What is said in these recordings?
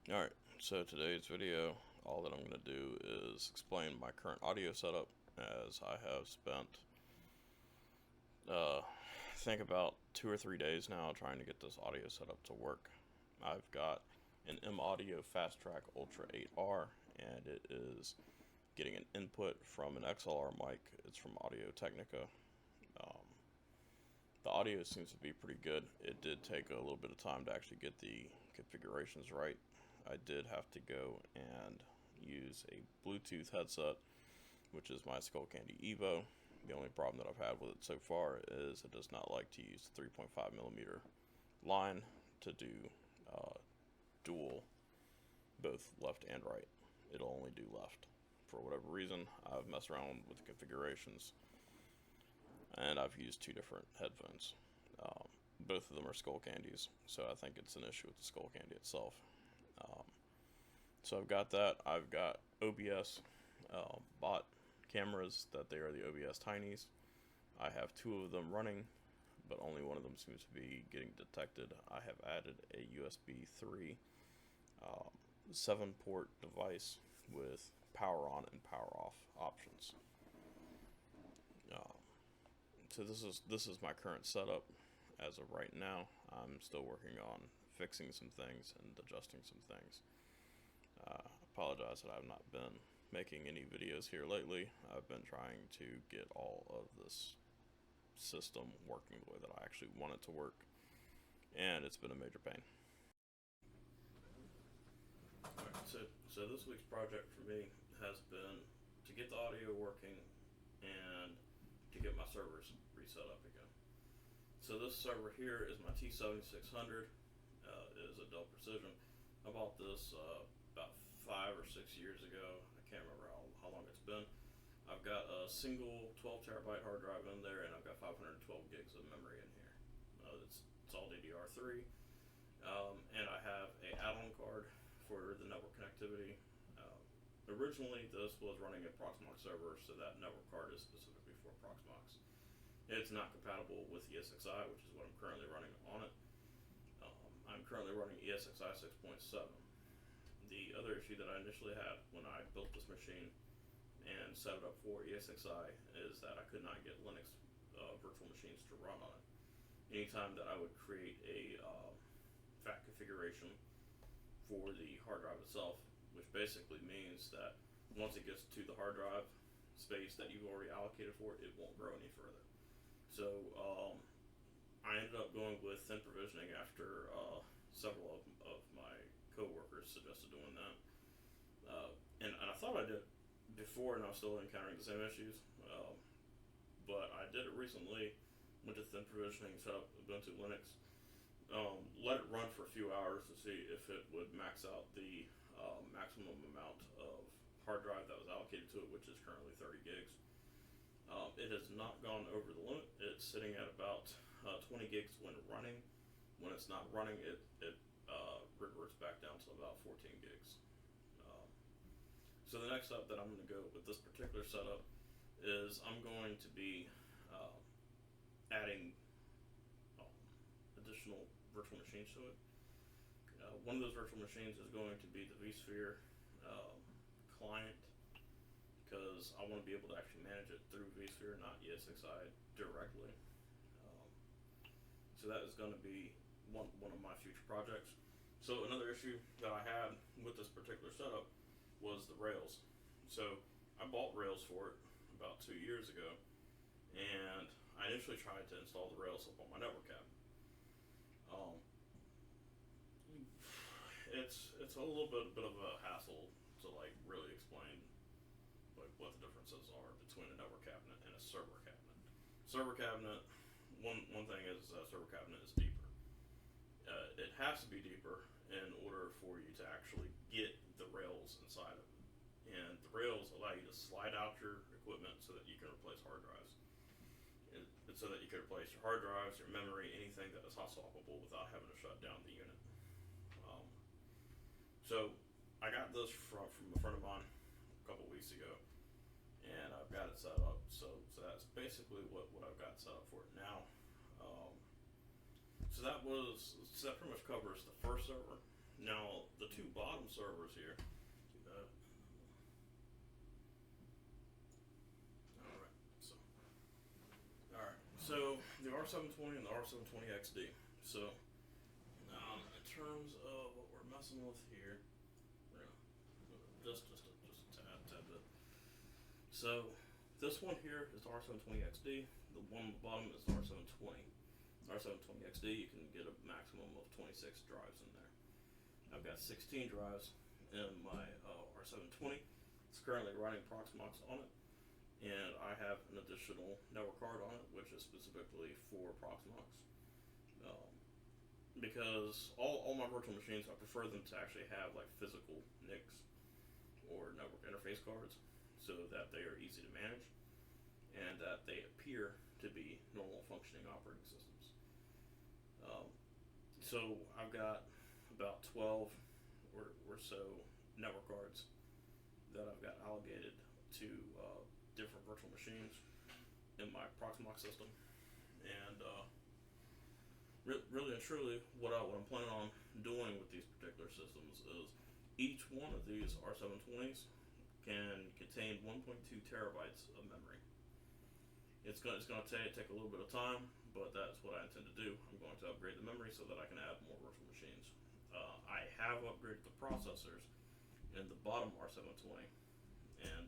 Alright, so today's video, all that I'm going to do is explain my current audio setup, as I have spent, I think about 2 or 3 days now trying to get this audio setup to work. I've got an M Audio Fast Track Ultra 8R, and it is getting an input from an XLR mic. It's from Audio Technica. Um, the audio seems to be pretty good. It did take a little bit of time to actually get the configurations right. I did have to go and use a Bluetooth headset, which is my Skullcandy Evo. The only problem that I've had with it so far is it does not like to use the 3.5 millimeter line to do uh, dual, both left and right. It'll only do left. For whatever reason, I've messed around with the configurations, and I've used two different headphones. Um, Both of them are Skullcandies, so I think it's an issue with the Skullcandy itself. Um, so I've got that. I've got OBS bot cameras that they are the OBS Tinies. I have two of them running, but only one of them seems to be getting detected. I have added a USB 3 um, 7-port device with power on and power off options. Um, so this is my current setup as of right now. I'm still working on fixing some things and adjusting some things. Apologize that I've not been making any videos here lately. I've been trying to get all of this system working the way that I actually want it to work, and it's been a major pain. Alright, so this week's project for me has been to get the audio working and to get my servers reset up again. So this server here is my T7600. It is a Dell Precision. I bought this about 5 or 6 years ago. I can't remember how long it's been. I've got a single 12 terabyte hard drive in there, and I've got 512 gigs of memory in here. It's all DDR3, and I have a add-on card for the network connectivity. Originally, this was running a Proxmox server, so that network card is specifically for Proxmox. It's not compatible with ESXi, which is what I'm currently running on it. I'm currently running ESXi 6.7. The other issue that I initially had when I built this machine and set it up for ESXi is that I could not get Linux virtual machines to run on it. Anytime that I would create a FAT configuration for the hard drive itself, which basically means that once it gets to the hard drive space that you've already allocated for it, it won't grow any further. So I ended up going with thin provisioning after several of my coworkers suggested doing that. And I thought I did before, and I was still encountering the same issues. But I did it recently. Went to thin provisioning, set up Ubuntu Linux, let it run for a few hours to see if it would max out the maximum amount of hard drive that was allocated to it, which is currently 30 gigs. It has not gone over the limit. It's sitting at about 20 gigs when running. When it's not running, it reverts back down to about 14 gigs. So the next step that I'm going to go with this particular setup is I'm going to be adding additional virtual machines to it. One of those virtual machines is going to be the vSphere client, because I want to be able to actually manage it through vSphere, not ESXi directly. So that is going to be one of my future projects. So another issue that I had with this particular setup was the rails. So I bought rails for it about 2 years ago, and I initially tried to install the rails up on my network cabinet. It's a little bit of a hassle to like really explain like what the differences are between a network cabinet and a server cabinet. Server cabinet, one thing is server cabinet is deeper. It has to be deeper in order for you to actually get the rails inside of it. And the rails allow you to slide out your equipment so that you can replace hard drives. So that you can replace your hard drives, your memory, anything that is hot swappable without having to shut down the unit. So I got this from a friend of mine a couple weeks ago, and I've got it set up. So that's basically what I've got set up for it now. So that pretty much covers the first server. Now the two bottom servers here. Do that. Alright, so the R720 and the R720XD. So, in terms of what we're messing with here, we're gonna just a tad bit. So, this one here is the R720XD. The one on the bottom is the R720. R720XD, you can get a maximum of 26 drives in there. I've got 16 drives in my R720. It's currently running Proxmox on it, and I have an additional network card on it, which is specifically for Proxmox. Because all my virtual machines, I prefer them to actually have like physical NICs or network interface cards, so that they are easy to manage and that they appear to be normal functioning operating systems. So I've got about 12 or so network cards that I've got allocated to different virtual machines in my Proxmox system, and really and truly, what I'm planning on doing with these particular systems is each one of these R720s can contain 1.2 terabytes of memory. It's going to take a little bit of time, but that's what I intend to do. I'm going to upgrade the memory so that I can add more virtual machines. I have upgraded the processors in the bottom R720, and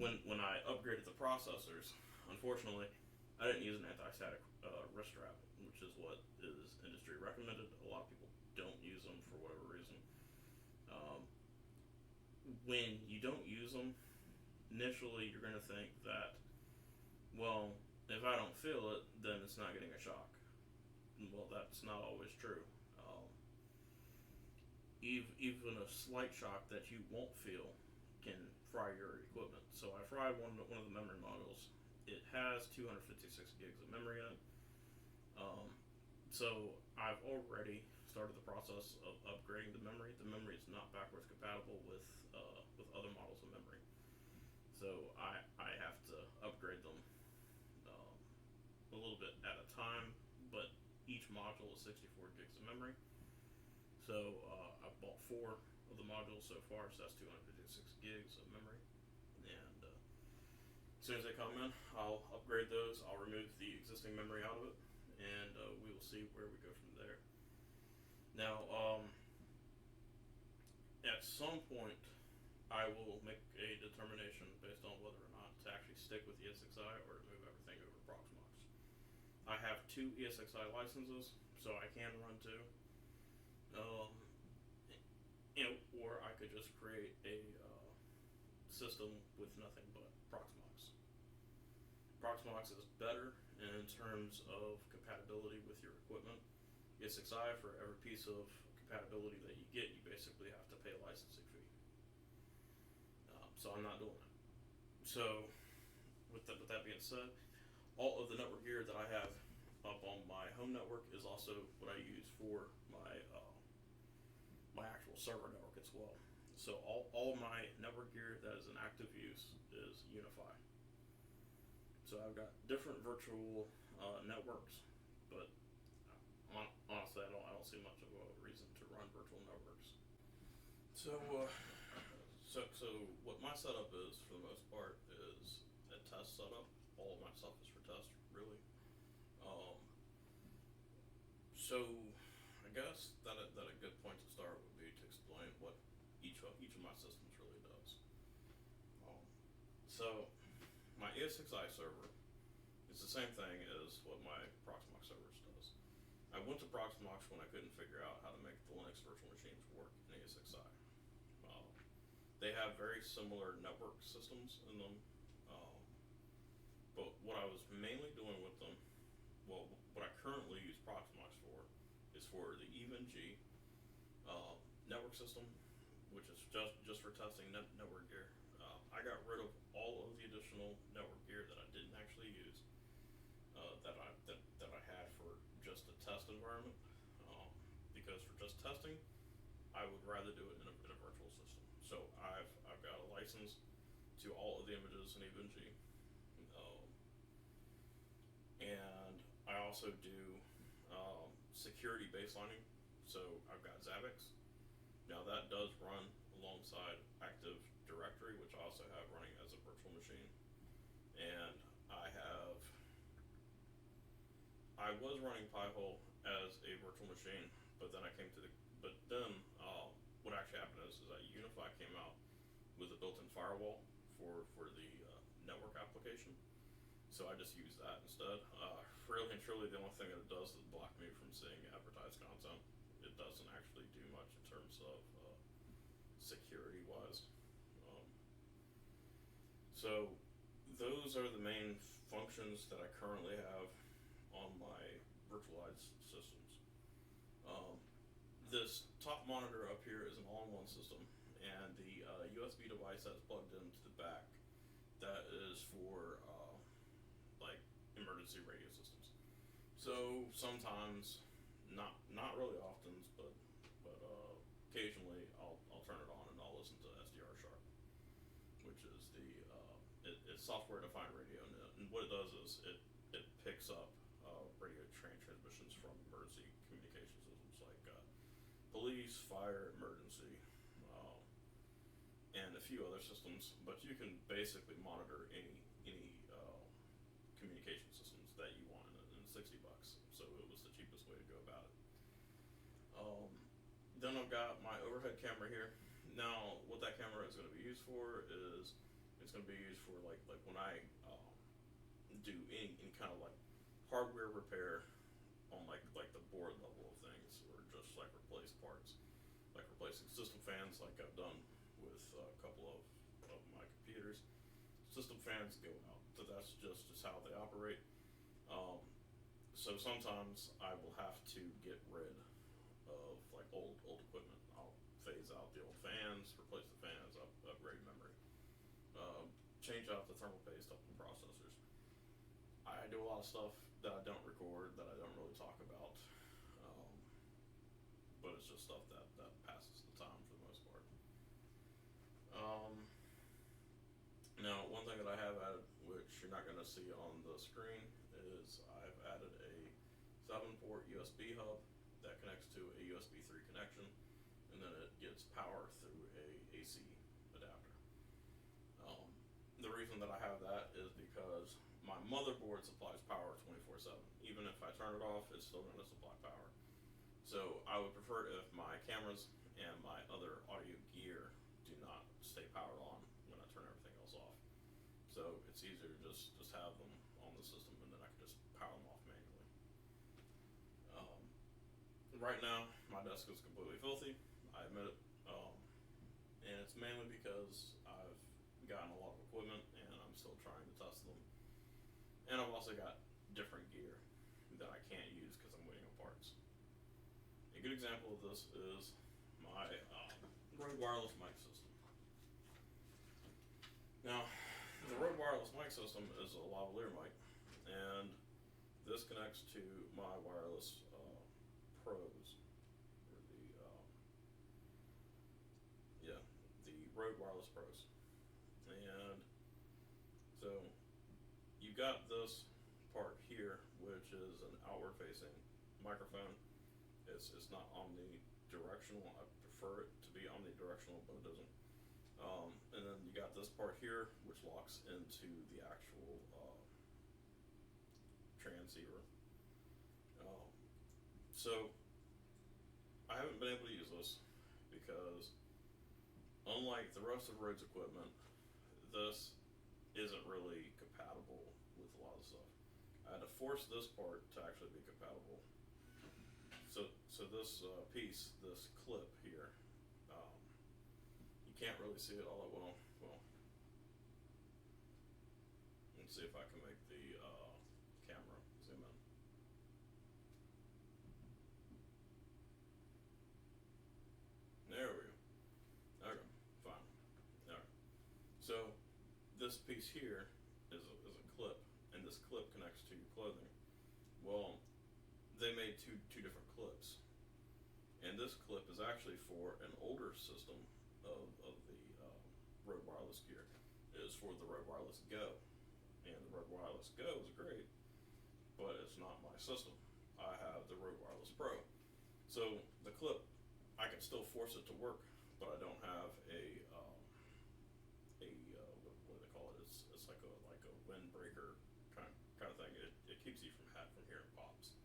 when I upgraded the processors, unfortunately, I didn't use an anti-static wrist strap, which is what is industry recommended. A lot of people don't use them for whatever reason. When you don't use them, initially you're going to think that, well, if I don't feel it, then it's not getting a shock. Well, that's not always true. Even a slight shock that you won't feel can fry your equipment. So I fried one of the memory modules. It has 256 gigs of memory in it. So I've already started the process of upgrading the memory. The memory is not backwards compatible with other models of memory. So I have to upgrade them a little bit at a time, but each module is 64 gigs of memory. So I've bought 4 of the modules so far, so that's 256 gigs of memory. And as soon as they come in, I'll upgrade those. I'll remove the existing memory out of it, and we will see where we go from there. Now, at some point, I will make a determination based on whether or not to actually stick with ESXi or to move everything over to Proxmox. I have 2 ESXi licenses, so I can run 2. Or I could just create a system with nothing but Proxmox. Proxmox is better in terms of compatibility with your equipment. ESXi, for every piece of compatibility that you get, you basically have to pay a licensing fee. So I'm not doing that. So with that being said, all of the network gear that I have up on my home network is also what I use for my my actual server network as well. So all my network gear that is in active use is UniFi. So I've got different virtual networks, but honestly, I don't see much of a reason to run virtual networks. So what my setup is for the most part is a test setup. All of my stuff is for test, really. So I guess that a good point to start would be to explain what each of my systems really does. So my ESXi server is the same thing as what my Proxmox servers does. I went to Proxmox when I couldn't figure out how to make the Linux virtual machines work in ESXi. They have very similar network systems in them, but what I was mainly doing with them, well, what I currently use Proxmox for, is for the EVE-NG network system, which is just for testing network gear. I got rid of all of the additional network gear that I didn't actually use, that I had for just a test environment, because for just testing, I would rather do it in a virtual system. So I've got a license to all of the images in EVE-NG, and I also do security baselining. So I've got Zabbix, Now that does run alongside Active Directory, which I also have running as a virtual machine. And I was running Pi-hole as a virtual machine, but then what actually happened is that Unify came out with a built-in firewall for the network application. So I just use that instead. Really and truly, the only thing that it does is block me from seeing advertised content. It doesn't actually do much in terms of security-wise. So those are the main functions that I currently have on my virtualized systems. This top monitor up here is an all-in-one system, and the USB device that's plugged into the back, that is for like emergency radio systems. So sometimes, not really often, but occasionally I'll turn it on and I'll listen to SDR Sharp, which is it's software-defined radio, and what it does is it picks up radio transmissions from emergency communication systems like police, fire, emergency, and a few other systems. But you can basically monitor any communication systems that you want in $60. So it was the cheapest way to go about it. Then I've got my overhead camera here. Now, what that camera is going to be used for is it's going to be used for like when I do any kind of like hardware repair on like the board level of things, or just like replace parts, like replacing system fans, like I've done with a couple of my computers. System fans go out, so that's just how they operate. So sometimes I will have to get rid of like old equipment. I'll phase out the old fans, replace the fans, upgrade memory, change out the thermal paste up in processors. I do a lot of stuff that I don't record, that I don't really talk about, but it's just stuff that passes the time for the most part. Now, one thing that I have added, which you're not going to see on the screen, is I've added a 7-port USB hub that connects to a USB 3 connection, and then it gets power through a AC adapter. The reason that I have that is because my motherboard supplies power 24/7. Even if I turn it off, it's still going to supply power. So I would prefer if my cameras and my other audio gear do not stay powered on when I turn everything else off. So it's easier to just have them on the system, and then I can just power them off manually. Right now, my desk is completely filthy. I admit it, and it's mainly because I've gotten a lot of equipment and I'm still trying to test them. And I've also got different gear that I can't use because I'm waiting on parts. A good example of this is my Rode Wireless mic system. Now, the Rode Wireless mic system is a lavalier mic, and this connects to my wireless Pros, or the Rode Wireless Pros. And so you got this part here, which is an outward facing microphone. It's not omnidirectional. I prefer it to be omnidirectional, but it doesn't. And then you got this part here, which locks into the actual transceiver. So I haven't been able to use this because, unlike the rest of Rode's equipment, this isn't really compatible with a lot of stuff. I had to force this part to actually be compatible. So this piece, this clip here, you can't really see it all that well. Well, let's see if I can make the camera zoom in. There we go. Okay, fine. Alright. So this piece here is a clip, and this clip connects to your clothing. Well, they made two different clips, and this clip is actually for an older system of the Rode Wireless gear. It is for the Rode Wireless Go, and the Rode Wireless Go is great, but it's not my system. I have the Rode Wireless Pro. So the clip, I can can still force it to work, but I don't have what do they call it? It's like a windbreaker kind of thing. It keeps you from hearing pops.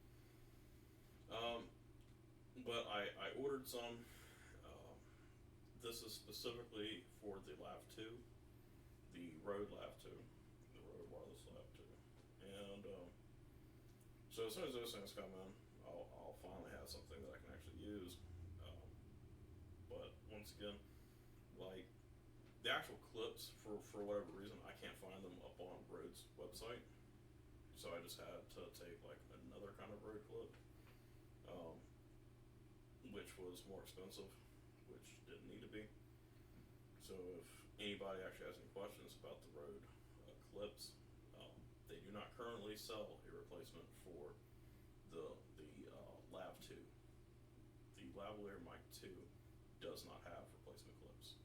Um, but I ordered some. Um, this is specifically for the Lav 2, the Rode Lav 2, the Rode Wireless Lav 2, and so as soon as those things come in, I'll finally have something that I can actually use. Um, but once again, like the actual clips, for whatever reason, I can't find them up on Rode's website. So I just had to take like another kind of Rode clip, um, which was more expensive, which didn't need to be. So if anybody actually has any questions about the Rode clips, they do not currently sell a replacement for the Lav 2. The Lavalier Mic 2 does not have replacement clips.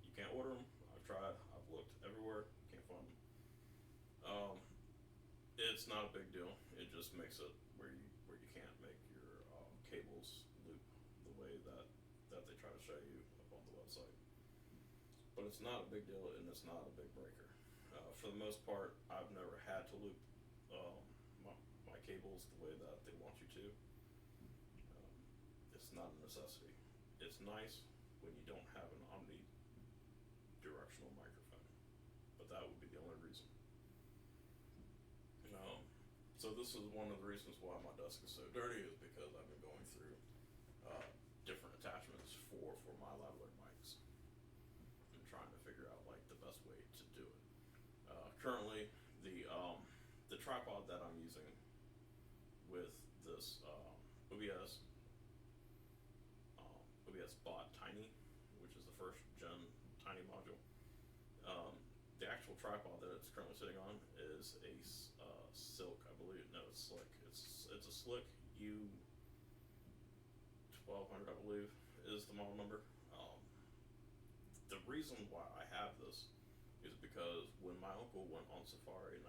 You can't order them. I've tried. I've looked everywhere. Can't find them. It's not a big deal. It just makes it where you can't make your cables loop the way that they try to show you up on the website. But it's not a big deal, and it's not a big breaker. For the most part, I've never had to loop my cables the way that they want you to. It's not a necessity. It's nice when you don't have an omnidirectional microphone, but that would be the only reason. So this is one of the reasons why my desk is so dirty, is because I've been going through different attachments for my lavalier mics and trying to figure out like the best way to do it. Currently, the tripod that I'm using with this OBS Bot Tiny, which is the first gen Tiny module. The actual tripod that it's currently sitting on is a Silk, I believe. No, it's Slick. It's a Slick U1200, I believe, is the model number. The reason why I have this is because when my uncle went on safari in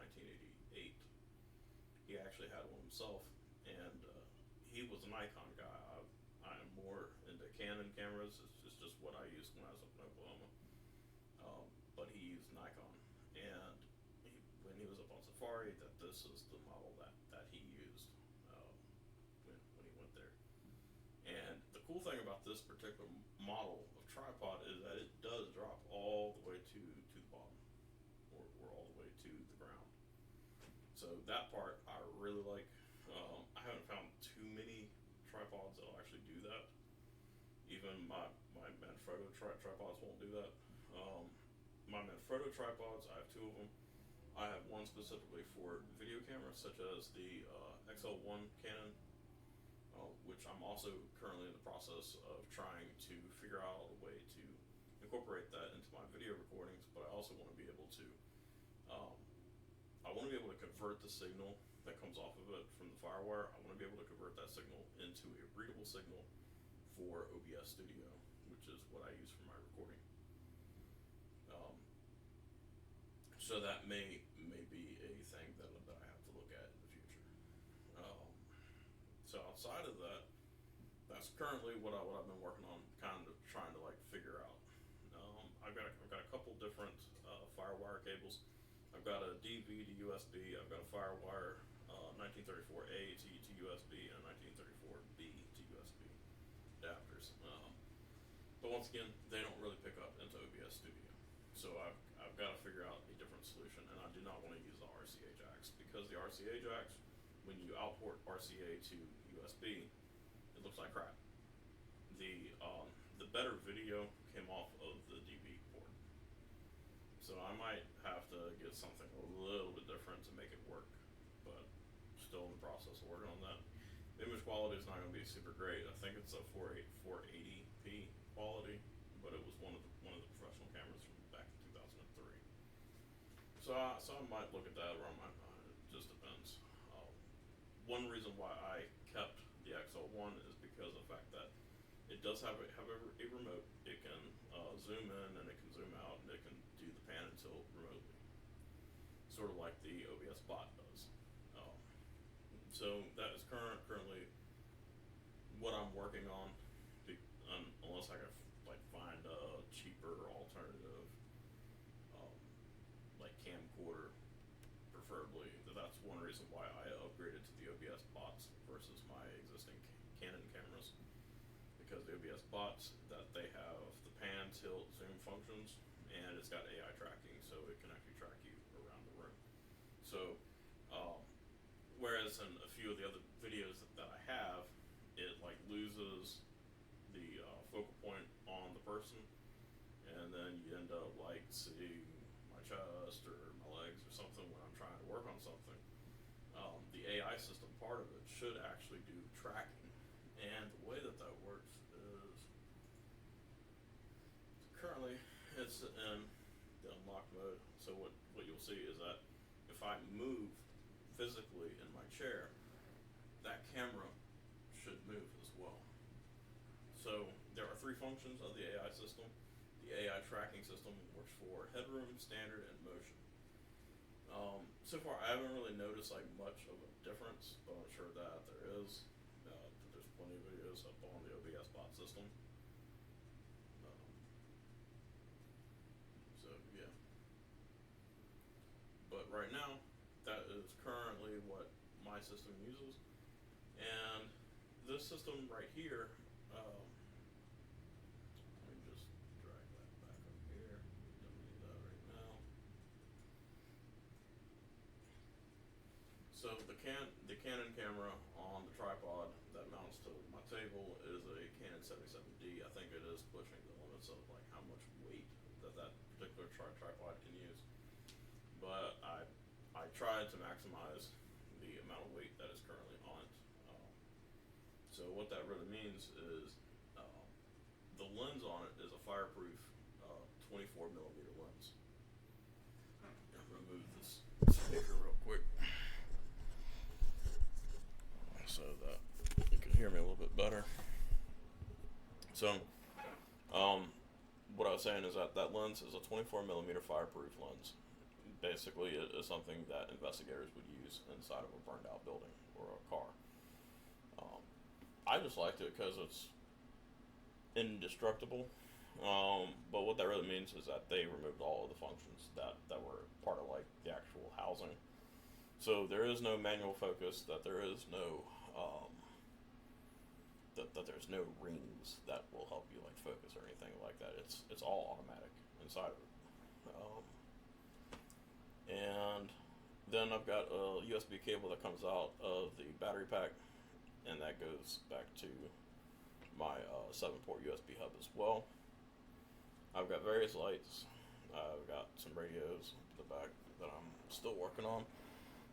1988, he actually had one himself, and he was a Nikon guy. I am more into Canon cameras. It's just what I used when I was up in Oklahoma. But he used Nikon, and when he was up on safari, that this is the model that he used when he went there. And the cool thing about this particular model of tripod is that it does drop all the way to the bottom, or all the way to the ground. So that part I really like. I haven't found too many tripods that'll actually do that. Even my Manfrotto tripods won't do that. My Manfrotto tripods, I have two of them. I have one specifically for video cameras, such as the XL1 Canon, which I'm also currently in the process of trying to figure out a way to incorporate that into my video recordings. But I also want to be able to, convert the signal that comes off of it from the FireWire. I want to be able to convert that signal into a readable signal for OBS Studio, which is what I use for my recording. So that may be a thing that I have to look at in the future. So outside of that, that's currently what I've been working on, kind of trying to like figure out. I've got a couple different FireWire cables. I've got a DV to USB. I've got a FireWire 1934A to USB and a 1934B to USB adapters. But once again, they don't really pick up into OBS Studio. So I've got to figure out a different solution, and I do not want to use the RCA jacks, because the RCA jacks, when you outport RCA to USB, it looks like crap. The better video came off of the DV port. So I might have to get something a little bit different to make it work, but still in the process of working on that. The image quality is not going to be super great. I think it's a 480p quality, but it was one of the professional cameras from back in 2003. So I might look at that, or I might not. It just depends. One reason why I kept the XL1 is because of the fact that it does have a remote. It can zoom in and it can zoom out, and it can do the pan and tilt remotely, sort of like the OBS Bot does. So that is currently what I'm working on, bots that they have the pan, tilt, zoom functions, and it's got AI tracking, so it can actually track you around the room. So, um, whereas in a few of the other videos that I have, it like loses the focal point on the person, and then you end up like seeing my chest or my legs or something when I'm trying to work on something. The AI system part of it should actually do tracking, and the way that that works is currently it's in the unlock mode. So what you'll see is that if I move physically in my chair, that camera should move as well. So there are three functions of the AI system. The AI tracking system works for headroom, standard, and motion. So far, I haven't really noticed like much of a difference, but I'm sure that there is. There's plenty of videos up on the OBS bot system. So yeah, but right now, that is currently what my system uses, and this system right here. Let me just drag that back up here. Don't need that right now. So the Canon camera on the tripod that mounts to my table is a Canon 77D. I think it is pushing the limits of like how much weight that particular tripod can use. But I tried to maximize the amount of weight that is currently on it. So what that really means is the lens on it is a fireproof 24 millimeter lens. I'm gonna move this speaker real quick so that you can hear me a little bit better. So, what I was saying is that that lens is a 24 millimeter fireproof lens. Basically, it is something that investigators would use inside of a burned out building or a car. I just liked it because it's indestructible. But what that really means is that they removed all of the functions that were part of like the actual housing. So there is no manual focus. That there is no that there's no rings that will help you like focus or anything like that. It's all automatic inside of it. And then I've got a USB cable that comes out of the battery pack, and that goes back to my 7-port USB hub as well. I've got various lights. I've got some radios in the back that I'm still working on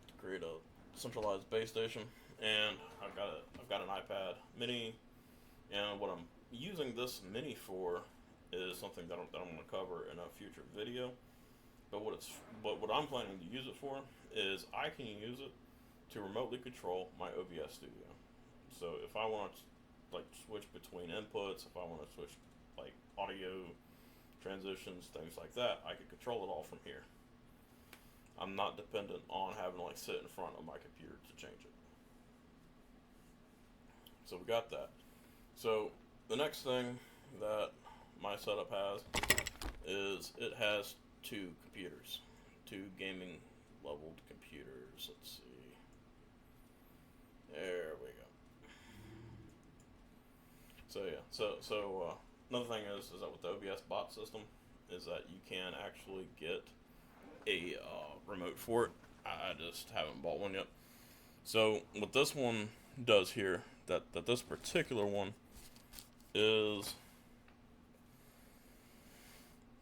to create a centralized base station, and I've got an iPad mini, and what I'm using this mini for is something that I'm going to cover in a future video. But what I'm planning to use it for is I can use it to remotely control my OBS studio. So if I want to like switch between inputs, if I want to switch like audio transitions, things like that, I can control it all from here. I'm not dependent on having to like sit in front of my computer to change it. So we got that. So the next thing that my setup has is it has two computers, two gaming leveled computers. Let's see. There we go. So yeah, so another thing is that with the OBS bot system is that you can actually get a remote for it. I just haven't bought one yet. So what this one does here, that this particular one is,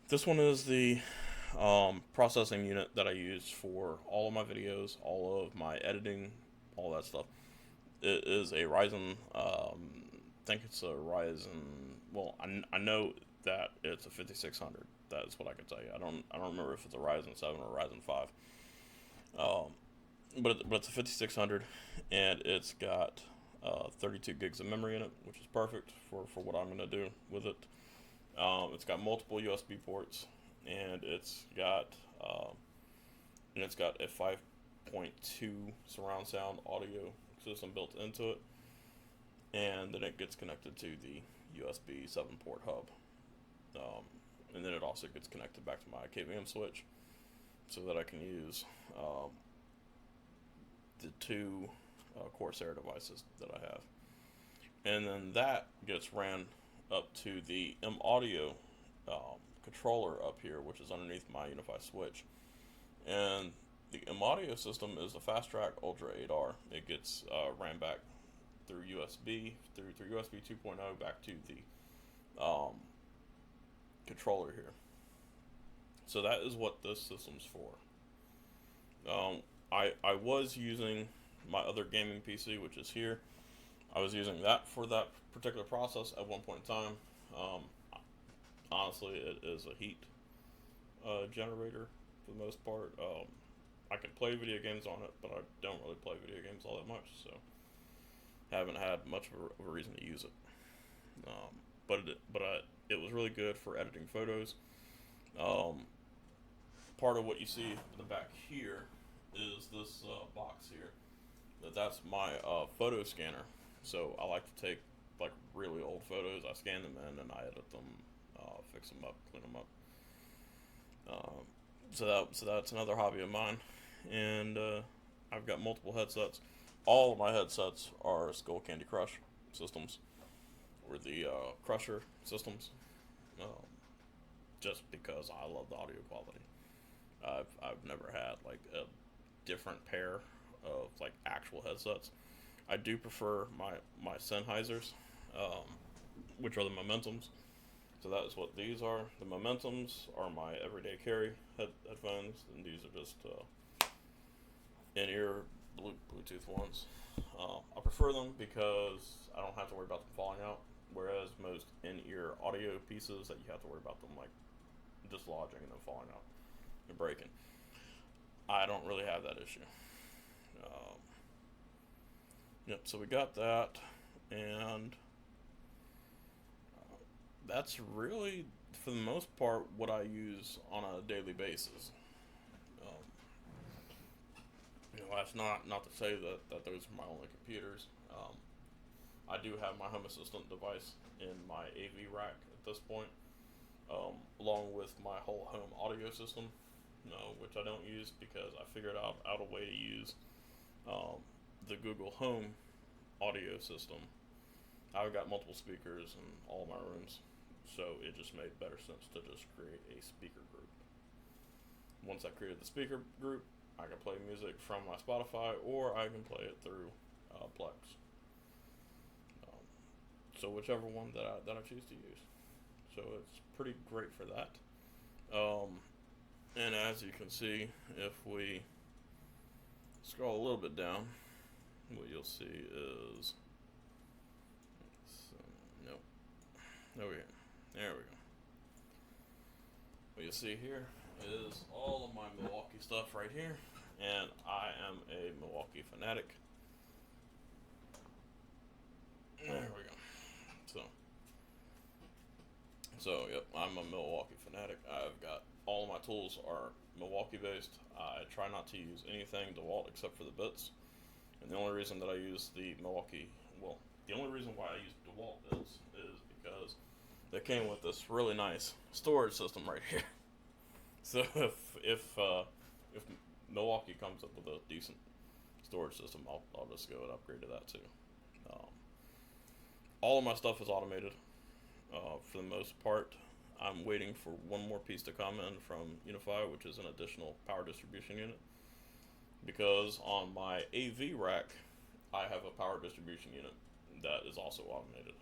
this one is the processing unit that I use for all of my videos, all of my editing, all that stuff. It is a Ryzen, I think it's a Ryzen, well, I know that it's a 5600. That's what I can tell you. I don't remember if it's a Ryzen 7 or a Ryzen 5. But it's a 5600, and it's got 32 gigs of memory in it, which is perfect for what I'm going to do with it. It's got multiple USB ports, and it's got a 5.2 surround sound audio system built into it, and then it gets connected to the USB 7-port hub, and then it also gets connected back to my KVM switch, so that I can use the two Corsair devices that I have, and then that gets ran up to the M Audio controller up here, which is underneath my Unify switch. And the M Audio system is a Fast Track Ultra 8R. It gets ran back through USB, through USB 2.0 back to the controller here. So that is what this system's for. I was using my other gaming PC, which is here. I was using that for that particular process at one point in time. Um, Honestly, it is a heat generator for the most part. I can play video games on it, but I don't really play video games all that much, so haven't had much of a reason to use it. It was really good for editing photos. Um, Part of what you see in the back here is this box here. That's my photo scanner. So I like to take like really old photos. I scan them in and I edit them, fix them up, clean them up. So that's another hobby of mine, and I've got multiple headsets. All of my headsets are Skull Candy Crush systems, or the Crusher systems, just because I love the audio quality. I've never had like a different pair of like actual headsets. I do prefer my Sennheisers, which are the Momentums. So that is what these are. The Momentums are my everyday carry headphones, and these are just in-ear Bluetooth ones. I prefer them because I don't have to worry about them falling out, whereas most in-ear audio pieces that you have to worry about them like dislodging and then falling out and breaking. I don't really have that issue. Yep, so we got that, and that's really, for the most part, what I use on a daily basis. Um, that's not to say that those are my only computers. I do have my home assistant device in my AV rack at this point, along with my whole home audio system, which I don't use because I figured out a way to use the Google Home audio system. I've got multiple speakers in all my rooms, so it just made better sense to just create a speaker group. Once I created the speaker group, I can play music from my Spotify, or I can play it through Plex. So whichever one that I choose to use. So it's pretty great for that. And as you can see, if we scroll a little bit down, what you'll see is, nope, there we go. What you'll see here is all of my Milwaukee stuff right here, and I am a Milwaukee fanatic. There we go. So yep, I'm a Milwaukee fanatic. I've got all of my tools are Milwaukee based. I try not to use anything DeWalt except for the bits. And the only reason that I use the only reason why I use DeWalt bits is because they came with this really nice storage system right here. So if Milwaukee comes up with a decent storage system, I'll just go and upgrade to that too. All of my stuff is automated for the most part. I'm waiting for one more piece to come in from Unify, which is an additional power distribution unit. Because on my AV rack, I have a power distribution unit that is also automated.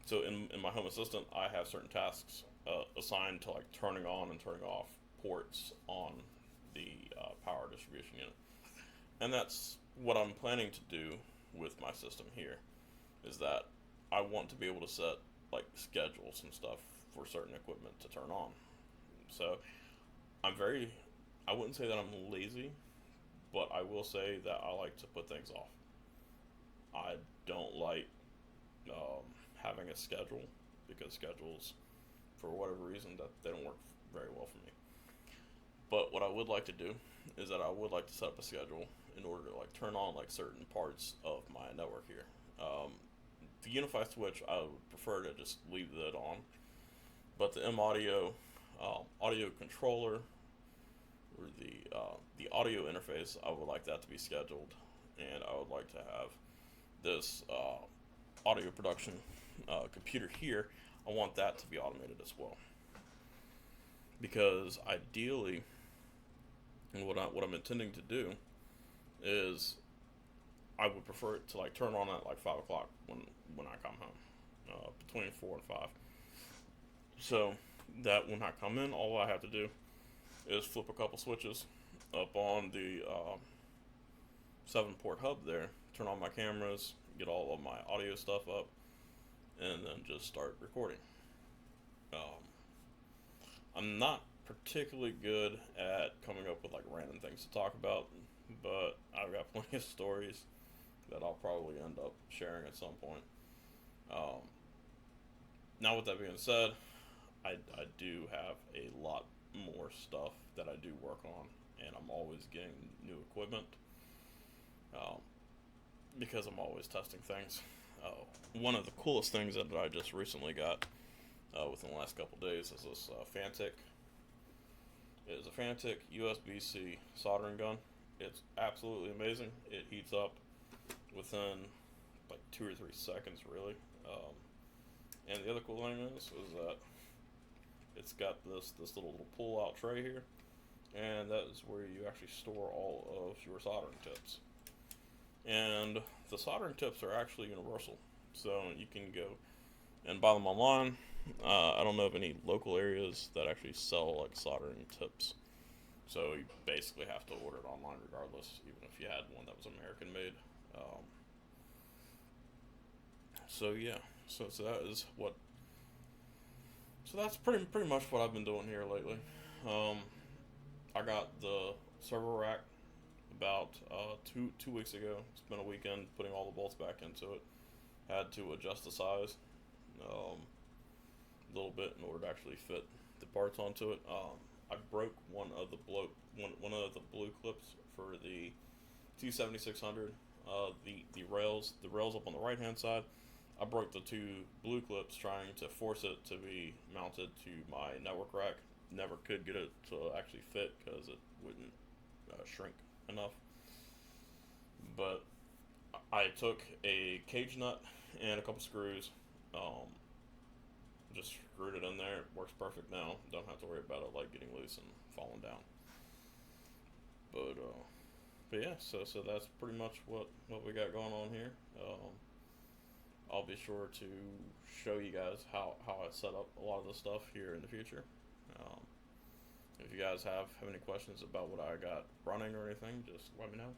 So in my home assistant, I have certain tasks assigned to like turning on and turning off ports on the power distribution unit. And that's what I'm planning to do with my system here, is that I want to be able to set like schedules and stuff for certain equipment to turn on. So I wouldn't say that I'm lazy, but I will say that I like to put things off. I don't like having a schedule, because schedules, for whatever reason, that they don't work very well for me. But what I would like to do is that I would like to set up a schedule in order to like turn on like certain parts of my network here. The Unify switch, I would prefer to just leave that on, but the M Audio audio controller, or the audio interface, I would like that to be scheduled, and I would like to have this audio production computer here, I want that to be automated as well. Because ideally, and what I'm intending to do is I would prefer it to like turn on at like 5 o'clock when I come home, between 4 and 5. So that when I come in, all I have to do is flip a couple switches up on the 7 port hub there, turn on my cameras, get all of my audio stuff up, and then just start recording. Um, I'm not particularly good at coming up with like random things to talk about, but I've got plenty of stories that I'll probably end up sharing at some point. Um, Now, with that being said, I do have a lot more stuff that I do work on, and I'm always getting new equipment um, because I'm always testing things. One of the coolest things that I just recently got within the last couple days is this Fantic. It is a Fantic USB-C soldering gun. It's absolutely amazing. It heats up within like 2 or 3 seconds, really. And the other cool thing is that it's got this little pull out tray here, and that is where you actually store all of your soldering tips. And the soldering tips are actually universal, so you can go and buy them online. I don't know of any local areas that actually sell like soldering tips, so you basically have to order it online regardless, even if you had one that was American made. Um, so yeah, so that is what. So that's pretty much what I've been doing here lately. Um, I got the server rack about 2 weeks ago. Spent a weekend putting all the bolts back into it. Had to adjust the size a little bit in order to actually fit the parts onto it. I broke one of the blue clips for the T7600. The rails up on the right hand side. I broke the two blue clips trying to force it to be mounted to my network rack. Never could get it to actually fit because it wouldn't shrink enough. But I took a cage nut and a couple screws, um, just screwed it in there. It works perfect now. Don't have to worry about it like getting loose and falling down. But yeah, so that's pretty much what we got going on here. I'll be sure to show you guys how I set up a lot of this stuff here in the future. Um, if you guys have any questions about what I got running or anything, just let me know.